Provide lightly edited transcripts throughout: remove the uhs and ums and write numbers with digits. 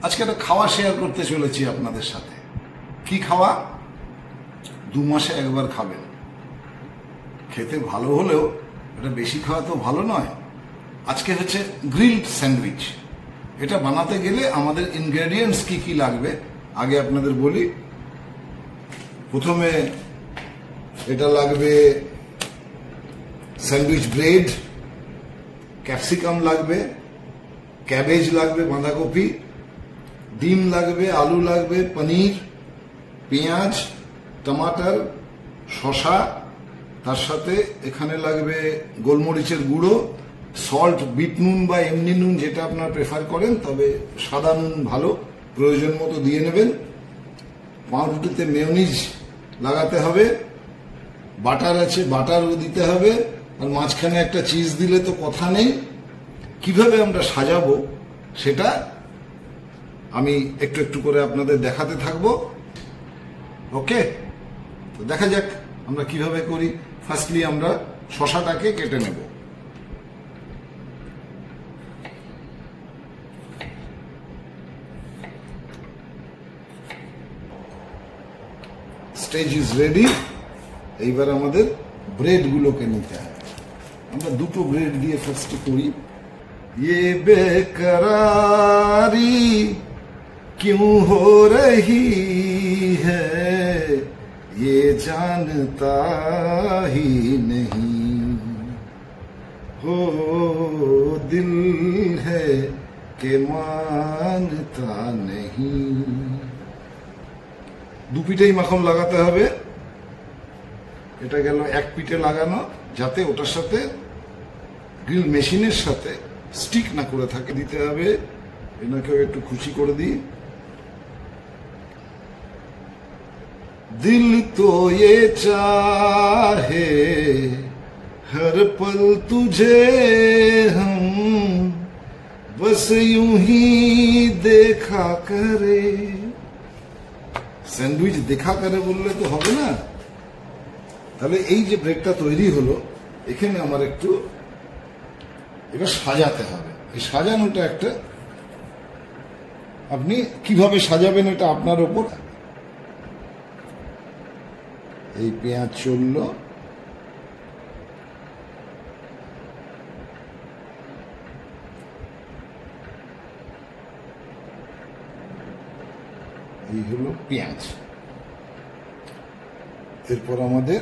আজকে একটা খাওয়া শেয়ার করতে চলেছি আপনাদের সাথে। কি খাওয়া? 2 মাসে একবার খাবেন। খেতে ভালো হলেও এটা বেশি খাওয়া তো ভালো নয়। আজকে হচ্ছে গ্রিলড স্যান্ডউইচ। এটা বানাতে গেলে আমাদের ইনগ্রেডিয়েন্টস কি কি লাগবে আগে আপনাদের বলি। প্রথমে এটা লাগবে স্যান্ডউইচ ব্রেড, ক্যাপসিকাম লাগবে, ক্যাবেজ লাগবে, বাঁধাকপি, ডিম লাগবে, আলু লাগবে, পনির, পেঁয়াজ, টমাটার, শসা, তার সাথে এখানে লাগবে গোলমরিচের গুঁড়ো, সল্ট, বিট নুন বা এমনি নুন যেটা আপনারা প্রেফার করেন, তবে সাদা নুন ভালো, প্রয়োজন মতো দিয়ে নেবেন। পাউরুটিতে মেয়োনিজ লাগাতে হবে, বাটার আছে বাটারও দিতে হবে, আর মাঝখানে একটা চিজ দিলে তো কথা নেই। কিভাবে আমরা সাজাবো সেটা আমি একটু একটু করে আপনাদের দেখাতে থাকবো। ওকে, তো দেখা যাক আমরা কিভাবে করি। ফার্স্টলি আমরা শসাটাকে কেটে নেব। Stage is ready. এইবার আমাদের ব্রেড গুলোকে নিতে হবে। আমরা দুটো ব্রেড দিয়ে ফার্স্ট করি। ये बेकरारी क्यों हो रही है, ये जानता ही नहीं, हो दिल है कि मानता नहीं। দু পিঠেই মাখন লাগাতে হবে। এটা গেল এক পিঠে লাগানো, যাতে ওটার সাথে গ্রিল মেশিনের সাথে স্টিক না করে থাকে। দিতে হবে, এনাকেও একটু খুশি করে দিই। दिल तो ये चाहे हर पल तुझे हम बस यूं ही देखा करे। স্যান্ডউইচ দেখা করে বললে তো হবে না। তাহলে এই যে ব্রেডটা তৈরি হলো, এখানে আমার একটু এবার সাজাতে হবে। এই সাজানোটা একটা, আপনি কিভাবে সাজাবেন এটা আপনার ওপর। এই পেঁয়াজ চলল, এই হলো পেঁয়াজ। এরপর আমাদের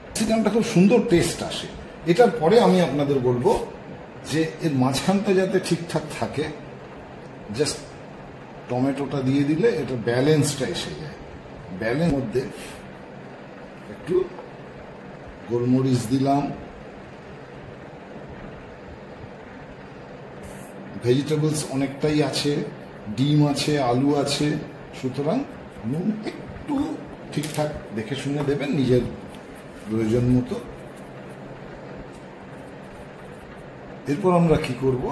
ক্যাপসিকামটা খুব সুন্দর টেস্ট আসে। এটার পরে আমি আপনাদের বলবো যে এর মাঝখানটা যাতে ঠিকঠাক থাকে, জাস্ট টমেটোটা দিয়ে দিলে এটা ব্যালেন্সটা এসে যায়। ব্যালেন্স মধ্যে একটু গোলমরিচ দিলাম, ভেজিটেবলস অনেকটাই আছে, ডিম আছে, আলু আছে, সুতরাং নুন একটু ঠিকঠাক দেখে শুনে দেবেন নিজের প্রয়োজন মতো। এরপর আমরা কি করব,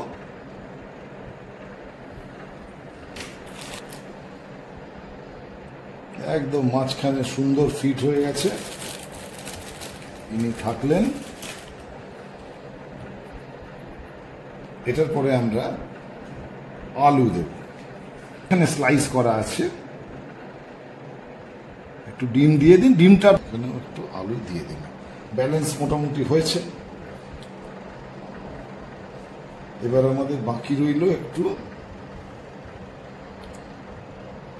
একদম মাঝখানে সুন্দর ফিট হয়ে গেছে। ইনি থাকলেন। এটার পরে আমরা আলু দেব। এখানে স্লাইস করা আছে, একটু ডিম দিয়ে দিন, ডিমটা একটু আলু দিয়ে দিন। ব্যালেন্স মোটামুটি হয়েছে। এবার আমাদের বাকি রইল একটু,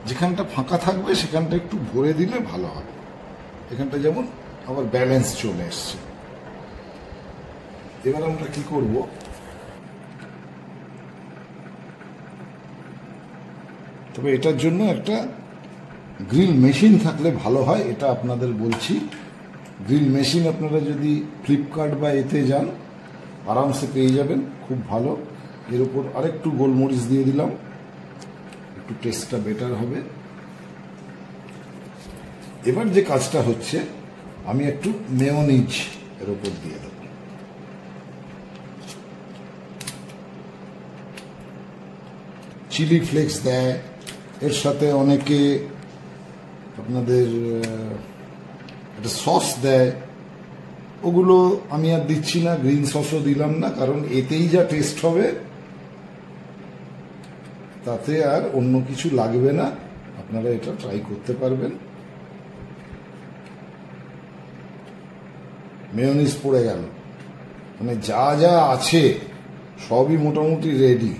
যেখানটা ফাঁকা থাকবে সেখানটা একটু ভরে দিলে ভালো হবে। এখানটা যেমন আবার ব্যালেন্স চলে এসছে। এবার আমরা কি করব, তবে এটার জন্য একটা গ্রিল মেশিন থাকলে ভালো হয়, এটা আপনাদের বলছি। গ্রিল মেশিন আপনারা যদি ফ্লিপকার্ট বা এতে যান আরামসে পেয়ে যাবেন, খুব ভালো। এর উপর আরেকটু গোলমরিচ দিয়ে দিলাম, একটু টেস্টটা বেটার হবে। এবার যে কাজটা হচ্ছে, আমি একটু মেয়োনিজ এর উপর দিয়ে দেব। চিলি ফ্লেক্স দেয়, এর সাথে অনেকে আপনাদের একটা সস দেয়, ওগুলো আমি আর দিচ্ছি না, গ্রিন সসও দিলাম না, কারণ এতেই যা টেস্ট হবে তাতে আর অন্য কিছু লাগবে না, আপনারা এটা ট্রাই করতে পারবেন। মেয়োনিজ পড়ে গেল, মানে যা যা আছে সবই মোটামুটি রেডি।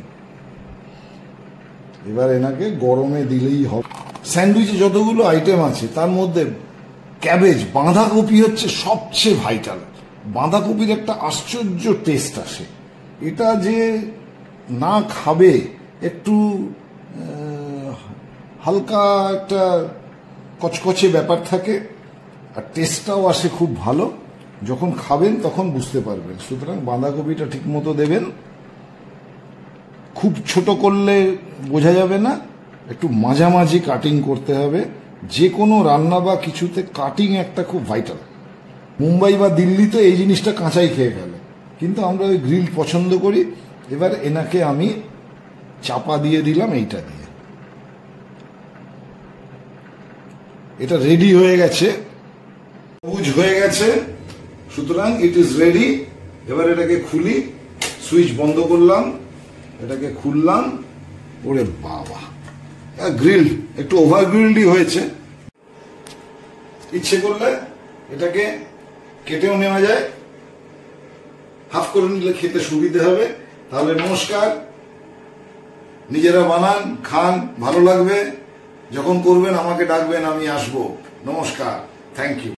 এবার এনাকে গরমে দিলেই হবে। স্যান্ডউইচে যতগুলো আইটেম আছে তার মধ্যে ক্যাবেজ, বাঁধাকপি হচ্ছে সবচেয়ে ভাইটাল। বাঁধাকপির একটা আশ্চর্য টেস্ট আসে, এটা যে না খাবে একটু হালকা একটা কচকচে ব্যাপার থাকে, আর টেস্টটাও আসে খুব ভালো। যখন খাবেন তখন বুঝতে পারবেন। সুতরাং বাঁধাকপিটা ঠিক মতো দেবেন, খুব ছোট করলে বোঝা যাবে না, একটু মাঝামাঝি কাটিং করতে হবে। যে কোনো রান্না বা কিছুতে কাটিং একটা খুব ভাইটাল। মুম্বাই বা দিল্লিতে এই জিনিসটা কাঁচাই খেয়ে গেল, কিন্তু আমরা ওই গ্রিল পছন্দ করি। এবার এনাকে আমি চাপা দিয়ে দিলাম এইটা দিয়ে। এটা রেডি হয়ে গেছে, সবুজ হয়ে গেছে, সুতরাং ইট ইজ রেডি। এবার এটাকে খুলি, সুইচ বন্ধ করলাম, এটাকে খুললাম। ওরে বাবা, গ্রিল একটু ওভার গ্রিলডই হয়েছে। ইচ্ছে করলে এটাকে কেটেও নেওয়া যায়, হাফ করে নিলে খেতে সুবিধে হবে। তাহলে নমস্কার, নিজেরা বানান, খান, ভালো লাগবে। যখন করবেন আমাকে ডাকবেন, আমি আসবো। নমস্কার, থ্যাংক ইউ।